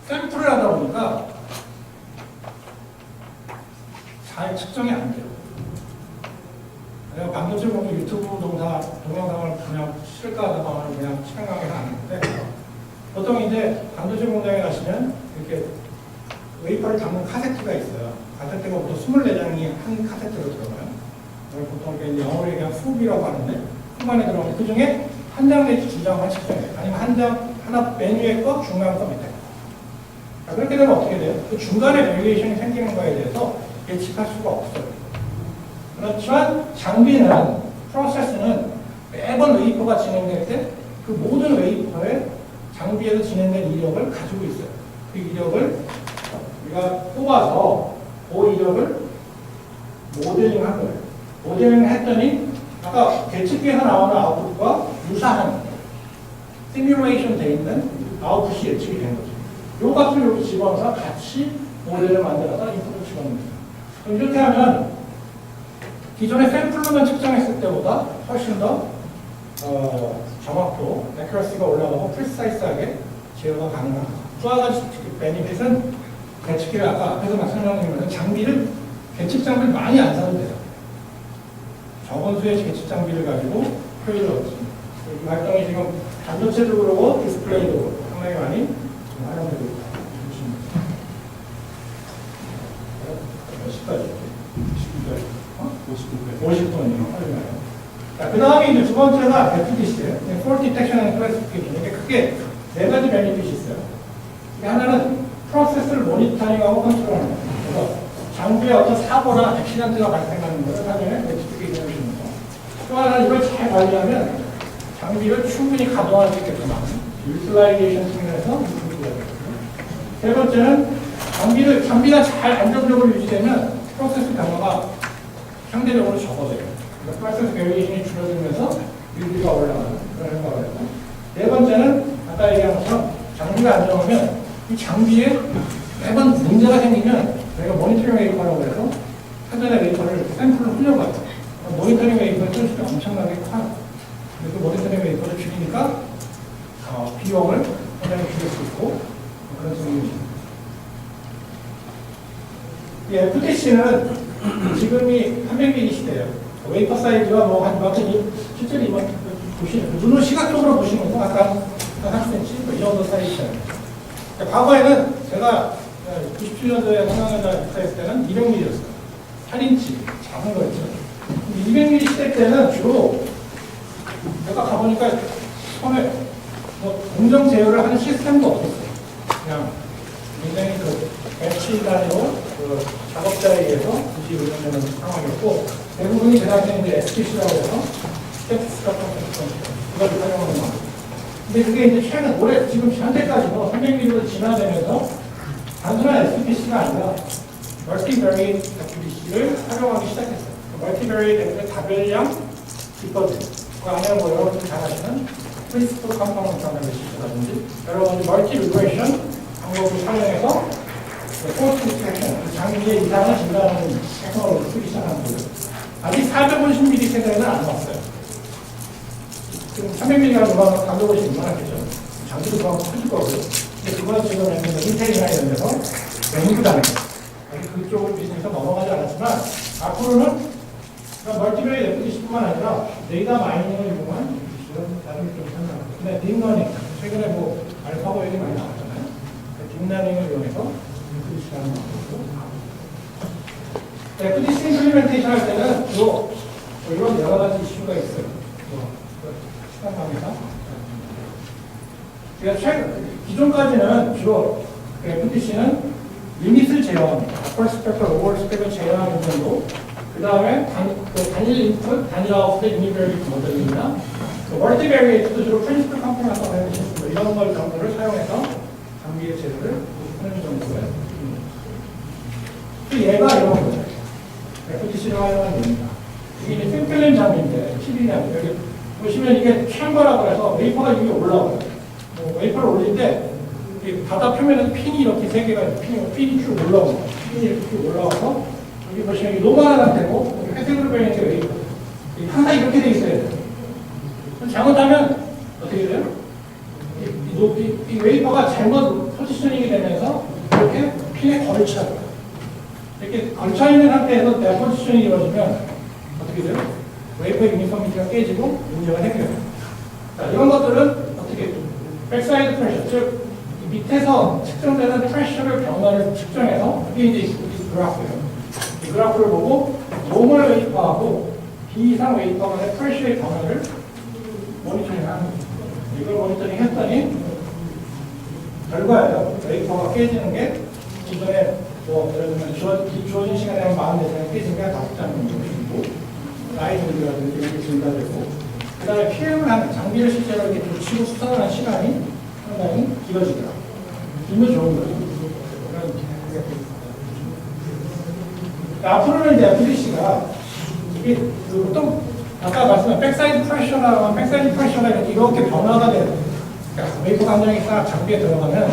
샘플을 하다 보니까 잘 측정이 안 돼요. 내가 반도체 공부 유튜브 동영상을 그냥 실까 하다가 그냥 시간 관계가 안 했는데 보통 이제 반도체 공장에 가시면 이렇게 웨이퍼를 담는 카세트가 있어요. 카세트가 보통 24장이 한 카세트로 들어가요. 보통 이제 영어로 얘기하면 후비라고 하는데 후반에 들어가면 그 중에 한 장 내지 두 장만 측정해요. 아니면 한 장, 하나 맨 위에 거, 중간 거 밑에 거. 그렇게 되면 어떻게 돼요? 그 중간에 베리에이션이 생기는 거에 대해서 예측할 수가 없어요. 그렇지만 장비는, 프로세스는 매번 웨이퍼가 진행될 때 그 모든 웨이퍼의 장비에서 진행된 이력을 가지고 있어요. 그 이력을 우리가 뽑아서 그 이력을 모델링 한 거예요. 모델링 했더니 아까 예측기에서 나오는 아웃풋과 유사한 시뮬레이션 되어 있는 아웃풋이 예측이 된 거죠. 이 값을 여기 집어넣어서 같이 모델을 만들어서 인풋을 집어넣습니다. 그럼 이렇게 하면 기존의 샘플로만 측정했을 때보다 훨씬 더 정확도, accuracy가 올라가고 프리사이스하게 제어가 가능합니다. 또 하나 베니핏은 계측기를 아까 앞에서 설명드린 장비를 계측 장비를 많이 안 사도 돼요. 적은 수의 계측 장비를 가지고 효율을 얻습니다. 이 활동이 지금 반도체도 그러고 디스플레이도 그렇고 상당히 많이 활용되고 있다. 몇 시까지? 50분이요. 그 다음에 이제 두 번째가 FDC예요. Fault Detection and Classification. 이게 크게 네 가지 베니핏이 있어요. 하나는 프로세스를 모니터링하고 컨트롤하는 거예요. 그래서 장비에 어떤 사고나 액시던트가 발생하는 것을 사전에 노티피케이션을 주는 거. 또 하나는 이걸 잘 관리하면 장비를 충분히 가동할 수 있게끔 하는 유틸라이제이션 측면에서 improv가 되거든요. 세 번째는 장비가 잘 안정적으로 유지되면 프로세스 변화가 상대적으로 적어져요. 그러니까 프로세스 베리에이션이 줄어들면서 유지가 올라가는 그런 효과가 되고. 네 번째는 아까 얘기한 것처럼 장비가 안정하면 이 장비에 매번 문제가 생기면 저희가 모니터링 웨이퍼라고 해서 사전에 웨이퍼를 샘플로 흘려봐요. 모니터링 웨이퍼의 손실이 엄청나게 커요. 그리고 모니터링 웨이퍼를 줄이니까 비용을 상당히 줄일 수 있고 그런 성능입니다. 이 FTC는 지금이 300mm 시대예요. 웨이퍼 사이즈가 한 실제로 보시는 눈으로 시각적으로 보시는 거 아까 30cm 이 정도 사이즈예요. 과거에는 제가 97년도에 한강에다 입사했을 때는 200mm였어요. 8인치 작은 거였죠. 200mm 시대 때는 주로 제가 가보니까 처음에 공정 제어를 하는 시스템도 없었어요. 그냥 굉장히 배치 단위로 작업자에 의해서 굳이 운영되는 상황이었고 대부분이 그 당시에 이제 SPC라고 해서 스태티스틱 그걸 활용하는 거. 근데 그게 이제 최근 올해 지금 현재까지도 300mm로 진화되면서 단순한 SPC가 아니라 멀티베리에이트 FPC를 활용하기 시작했어요. 멀티베리에이트 다별량 디퍼트 그 안에 여러분들 잘 아시는 프린시플 컴포넌트 어널리시스라든지 여러 가지 멀티 리그레이션 방법을 활용해서 포스트 디텍션 장비의 이상을 진단하는 테크놀로지를 쓰기 시작한 거예요. 아직 450mm 세대는 안 왔어요. 지금 300mm가 누가 가져오시 이만하겠죠. 장비도 더 커질 거고요. 근데 그건 지금 인텔이나 이런 데서 연구단에 아직 그쪽을 비즈니스에서 넘어가지 않았지만 앞으로는 멀티베리 FPC뿐만 아니라 데이터 마이닝을 이용한 FPC는 나중에 좀 생각합니다. 근데 딥러닝 최근에 알파고 얘기 많이 나왔잖아요. 딥러닝을 이용해서 FPC를 하는 거고 FPC 임플리멘테이션 할 때는 주로 이런 여러 가지 이슈가 있어요. 시간 관계상. 기존까지는 주로 FPC는 리밋을 제어합니다. 어퍼 스펙과 로어 스펙을 제어하는 정도. 그 다음에 단일 인풋, 단일 아웃풋 유니베리에이트 모델입니다. 멀티베리에이트도 주로 프린시플 컴포넌트 어널리시스 이런 걸 정도를 사용해서 장비의 제어를 하는 정도예요. 얘가 이런 거죠. FTC를 활용하는 겁니다. 이게 이제 샘플링 장비인데, 12년. 여기 보시면 이게 챔버라고 해서 웨이퍼가 위에 올라와요. 웨이퍼를 올릴 때, 바다 표면에서 핀이 이렇게 세 개가 핀이 쭉 올라오고, 핀이 이렇게 쭉 올라와서, 여기 보시면 노멀한 상태고, 회색으로 변했죠, 웨이퍼. 항상 이렇게 돼 있어야 돼요. 잘못하면, 어떻게 돼요? 이 웨이퍼가 잘못 포지셔닝이 되면서, 이렇게 핀에 걸쳐요. 이렇게 걸쳐있는 상태에서 내 포지션이 이루어지면 어떻게 돼요? 웨이퍼 유니폼미티가 깨지고 문제가 생겨요. 자, 이런 것들은 어떻게 백사이드 프레셔, 즉 밑에서 측정되는 프레셔를 변화를 측정해서 이게 이제 이 그래프예요. 이 그래프를 보고 노멀 웨이퍼하고 비이상 웨이퍼 간의 프레셔의 변화를 모니터링하는 거죠. 이걸 모니터링 했더니 결과예요. 웨이퍼가 깨지는 게 기존에 예를 들면 주어진 시간에 한 44장이 깨진 게 5장 정도이고 라이브라든지 이런 게 증가되고 그 다음에 PM을 하는 장비를 실제로 이렇게 붙이고 수선을 하는 시간이 상당히 길어지더라고요. 기분 좋은 거죠. 앞으로는 이제 FDC가 이게 보통 아까 말씀한 백사이드 프레셔나 백사이드 프레셔가 이렇게 변화가 돼요. 그러니까 웨이퍼 감정이 싹 장비에 들어가는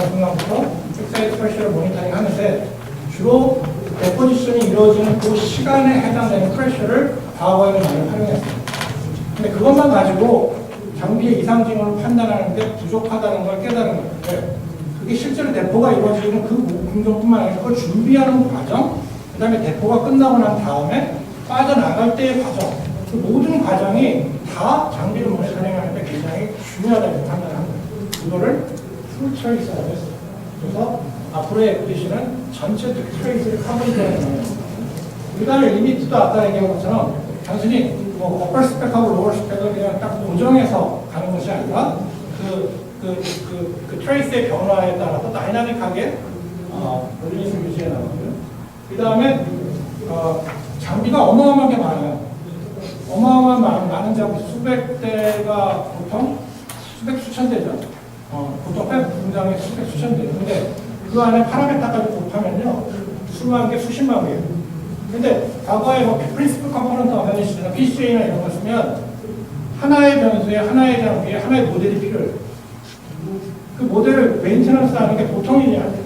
순간부터 백사이드 프레셔를 모니터링 하는데 주로 데포지션이 이루어지는 그 시간에 해당되는 프레셔를 과거에는 많이 활용했어요. 근데 그것만 가지고 장비의 이상 징후를 판단하는 데 부족하다는 걸 깨달은 건데 그게 실제로 데포가 이루어지는 그 공정뿐만 아니라 그걸 준비하는 과정 그 다음에 데포가 끝나고 난 다음에 빠져나갈 때의 과정 그 모든 과정이 다 장비를 모니터링하는 데 굉장히 중요하다고 판단한 거예요. 그거를 풀트레이스라고 했어요. 그래서 앞으로의 FDC는 전체 트레이스를 커버리되는 거예요. 그 다음에 리미트도 아까 얘기한 것처럼 단순히 어퍼 스펙하고 로어 스펙을 그냥 딱 고정해서 가는 것이 아니라 그 트레이스의 변화에 따라서 다이나믹하게 볼륨을 유지해 나가고요. 그 다음에 장비가 어마어마하게 많아요. 어마어마한 많은 장비 수백 대가 보통 수천 대죠. 보통 팩 공장에 수천 대. 근데 그 안에 파라메타까지 곱하면요 수만 개, 수십만 개예요. 근데 과거에 프린시플 컴포넌트 어널리시스나 PCA나 이런 거 쓰면 하나의 변수에 하나의 장비에 하나의 모델이 필요해요. 그 모델을 메인테넌스 하는 게 보통 일이 아니에요.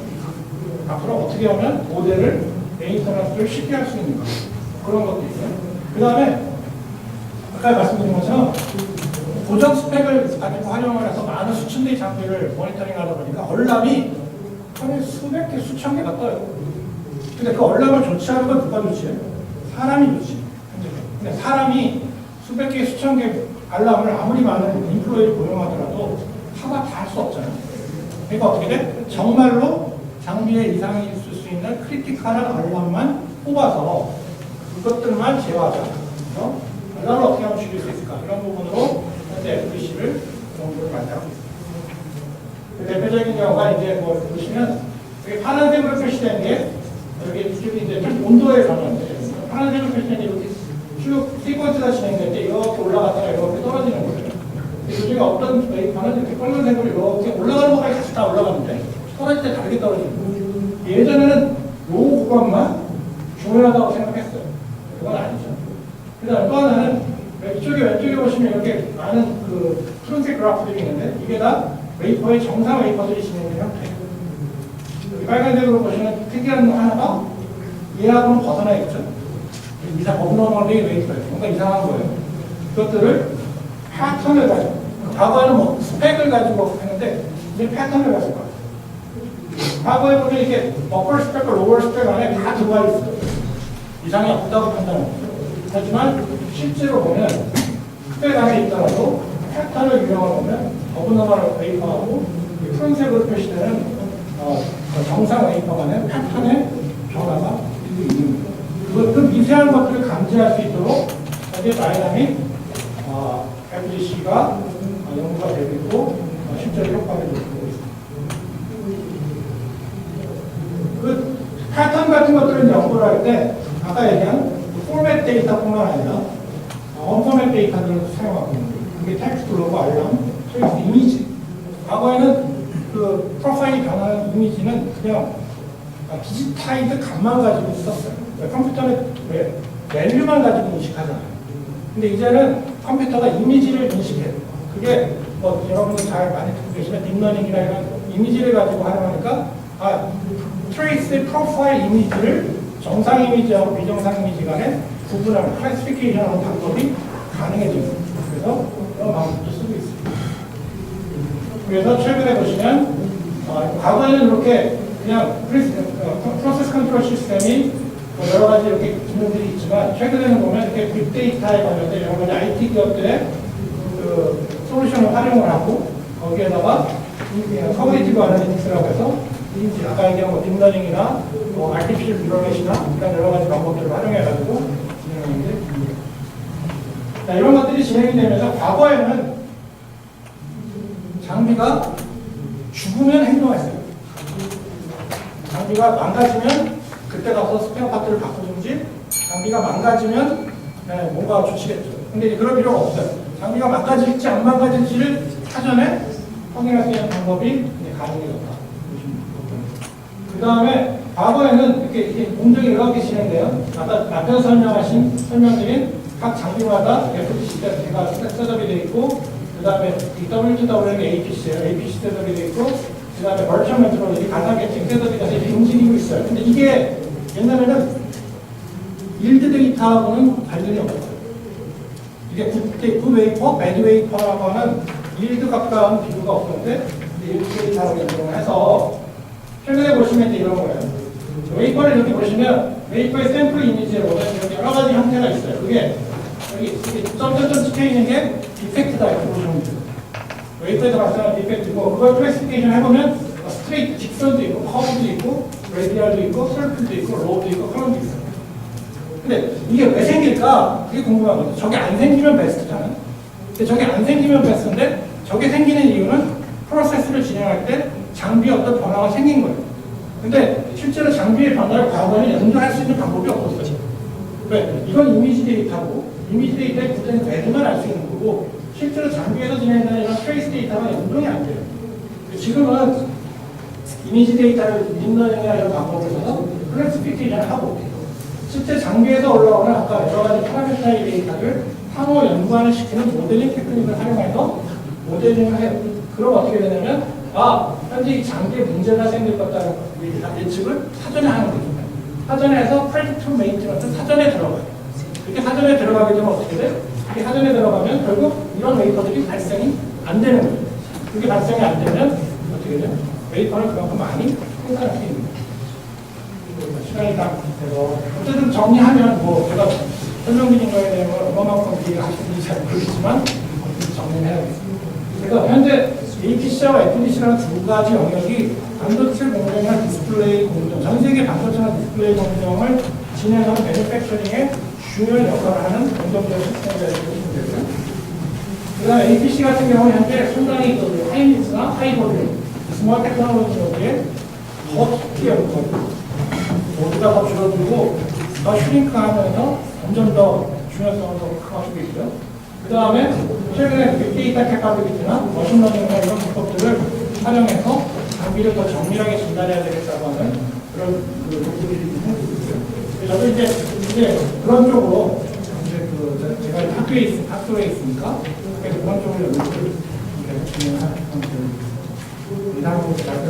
앞으로 어떻게 하면 모델을 메인테넌스를 쉽게 할 수 있는가. 그런 것도 있어요. 그 다음에 아까 말씀드린 것처럼 고정 스펙을 가지고 활용을 해서 많은 수천 대의 장비를 모니터링 하다 보니까 얼람이 하루에 수백 개, 수천 개가 떠요. 근데 그 얼람을 조치하는 건 누가 조치해요? 사람이 조치해요. 근데 사람이 수백 개, 수천 개 알람을 아무리 많은 인플루어를 고용하더라도 하나 다 할 수 없잖아요. 그러니까 어떻게 돼? 정말로 장비에 이상이 있을 수 있는 크리티컬한 알람만 뽑아서 그것들만 제어하자. 그래서 알람을 어떻게 하면 줄일 수 있을까? 이런 부분으로 현재 FBC를 연구를 많이 하고 있습니다. 대표적인 경우가 이제 뭐 보시면 여기 파란색으로 표시된 게 여기 이제 온도의 변화인데 파란색으로 표시된 게 이렇게 쭉 시퀀스가 진행될 때 이렇게 올라갔다가 이렇게 떨어지는 거예요. 요즘에 어떤 웨이퍼는 이렇게 빨간색으로 이렇게 올라가는 것까지 같이 다 올라가는데 떨어질 때 다르게 떨어지는 거예요. 예전에는 요 구간만 중요하다고 생각했어요. 그건 아니죠. 그 다음 또 하나는 왼쪽에 보시면 이렇게 많은 그 푸른색 그래프들이 있는데 이게 다 웨이퍼의 정상 웨이퍼들이 진행되는 형태예요. 여기 빨간색으로 보시면 특이한 하나가 얘하고는 벗어나 있죠. 이상 업노멀리 웨이퍼예요. 뭔가 이상한 거예요. 그것들을 패턴을 가지고 과거에는 뭐 스펙을 가지고 했는데 이제 패턴을 가지고 가요. 과거에 보면 이렇게 어퍼 스펙과 로어 스펙 안에 다 들어가 있어요. 이상이 없다고 판단합니다. 하지만 실제로 보면 스펙 안에 있더라도 패턴을 유형을 보면 업노멀 웨이퍼하고 푸른색으로 표시되는 정상 웨이퍼 간의 패턴의 변화가 있는 거예요. 그 미세한 것들을 감지할 수 있도록 현재 다이나믹 FGC가 연구가 되고 있고 실제로 효과를 내고 있습니다. 그 패턴 같은 것들을 연구를 할 때 아까 얘기한 포맷 데이터뿐만 아니라 언포맷 데이터들을 사용하고 있는 거예요. 그게 텍스트, 로고, 알람, 트레이스, 이미지. 과거에는 그 프로파일이 변하는 이미지는 그냥 디지타이드 값만 가지고 썼어요. 컴퓨터는 밸류만 가지고 인식하잖아요. 근데 이제는 컴퓨터가 이미지를 인식해요. 그게 뭐 여러분들 잘 많이 듣고 계시면 딥러닝이나 이런 이미지를 가지고 활용하니까 트레이스의 프로파일 이미지를 정상 이미지하고 비정상 이미지 간에 구분하는 클래시피케이션하는 방법이 가능해집니다. 그래서 그런 방법도 쓰고 있습니다. 그래서 최근에 보시면 과거에는 이렇게 그냥 프로세스 컨트롤 시스템이 여러 가지 이렇게 기능들이 있지만 최근에는 보면 이렇게 빅데이터에 관련된 여러 가지 IT 기업들의 그 솔루션을 활용을 하고 거기에다가 커뮤니티브 아나리틱스라고 해서 아까 얘기한 뭐 딥러닝이나 뭐 아티피셜 뉴럴넷이나 이런 여러 가지 방법들을 활용해가지고 진행하는 게 있습니다. 자, 이런 것들이 진행이 되면서 과거에는 장비가 죽으면 행동했어요. 장비가 망가지면 그때 가서 스페어 파트를 바꾸든지 장비가 망가지면 뭔가 조치겠죠. 근데 이제 그럴 필요가 없어요. 장비가 망가질지 안 망가질지를 사전에 확인할 수 있는 방법이 가능해졌다. 그 다음에 과거에는 이게 공정이 여러 개 진행돼요. 아까 앞에서 설명드린 각 장비마다 FTC가 셋업이 되어 있고 그 다음에 W2W는 APC예요. APC 셋업이 되어 있고 그 다음에 버추얼 메트로로지 가상 계층 셋업이 돼서 이렇게 움직이고 있어요. 근데 이게 옛날에는 일드 데이터하고는 관련이 없어요. 이게 굿 웨이퍼, 배드 웨이퍼라고 하는 일드 가까운 비교가 없는데 일드 데이터로 연동을 해서 최근에 보시면 이제 이런 거예요. 웨이퍼를 이렇게 보시면 웨이퍼의 샘플 이미지에 보면 이렇게 여러 가지 형태가 있어요. 그게 여기 점점점 찍혀 있는 게 디펙트다 이렇게 보시면 돼요. 웨이퍼에서 발생하는 디펙트고 그걸 클래시피케이션 해보면 스트레이트 직선도 있고 커브도 있고 레디얼도 있고 서클도 있고 로우도 있고 크롬도 있어요. 근데 이게 왜 생길까? 그게 궁금하거든요. 저게 안 생기면 베스트잖아요. 근데 저게 안 생기면 베스트인데 저게 생기는 이유는 프로세스를 진행할 때 장비에 어떤 변화가 생긴 거예요. 근데 실제로 장비의 변화를 과거에는 연결할 수 있는 방법이 없었어요. 왜? 이건 이미지 데이터고 이미지 데이터의 구조는 배드만 알 수 있는 거고 실제로 장비에서 진행되는 이런 트레이스 데이터가 연동이 안 돼요. 지금은 이미지 데이터를 딥러닝이나 이런 방법을 써서 클래시피케이션을 하고 실제 장비에서 올라오는 아까 여러 가지 파라미터의 데이터를 상호 연관을 시키는 모델링 테크닉을 활용해서 모델링을 해요. 그럼 어떻게 되냐면 현재 이 장비에 문제가 생길 것 같다는 예측을 사전에 하는 거죠. 사전에 해서 predictive maintenance 사전에 들어가요. 이렇게 사전에 들어가게 되면 어떻게 돼? 이렇게 사전에 들어가면 결국 이런 웨이퍼들이 발생이 안 되는 거죠. 그게 발생이 안 되면 어떻게 돼요? 웨이퍼를 그만큼 많이 생산할 수 있는 거죠. 시간이 딱 돼서 어쨌든 정리하면 뭐 제가 설명드린 거에 대한 걸 얼마만큼 이해하시는지 잘 모르겠지만 정리를 해야겠습니다. 그래서 현재 APC와 FDC라는 두 가지 영역이 반도체 공정이나 디스플레이 공정, 전 세계 반도체나 디스플레이 공정을 진행하는 매니팩처링에 중요한 역할을 하는 공정적 시스템이라고 보시면 되고요. 그 다음에 APC 같은 경우는 현재 상당히 하이닉스나 하이볼륨, 스몰 테크놀로지 쪽에 더 깊게 연구하고 모두가 더 줄어들고 더 슈링크하면서 점점 더 중요성을 더 강화하고 있고요. 그 다음에 최근에 빅데이터 캐파빌리티나 머신러닝이나 이런 기법들을 활용해서 장비를 더 정밀하게 진단해야 되겠다고 하는 그런 도구들이 있고요. 저도 이제 그런 쪽으로 이제 제가 학교에 있으니까 그런 쪽으로 연구를 계속 진행하는 이상으로 잘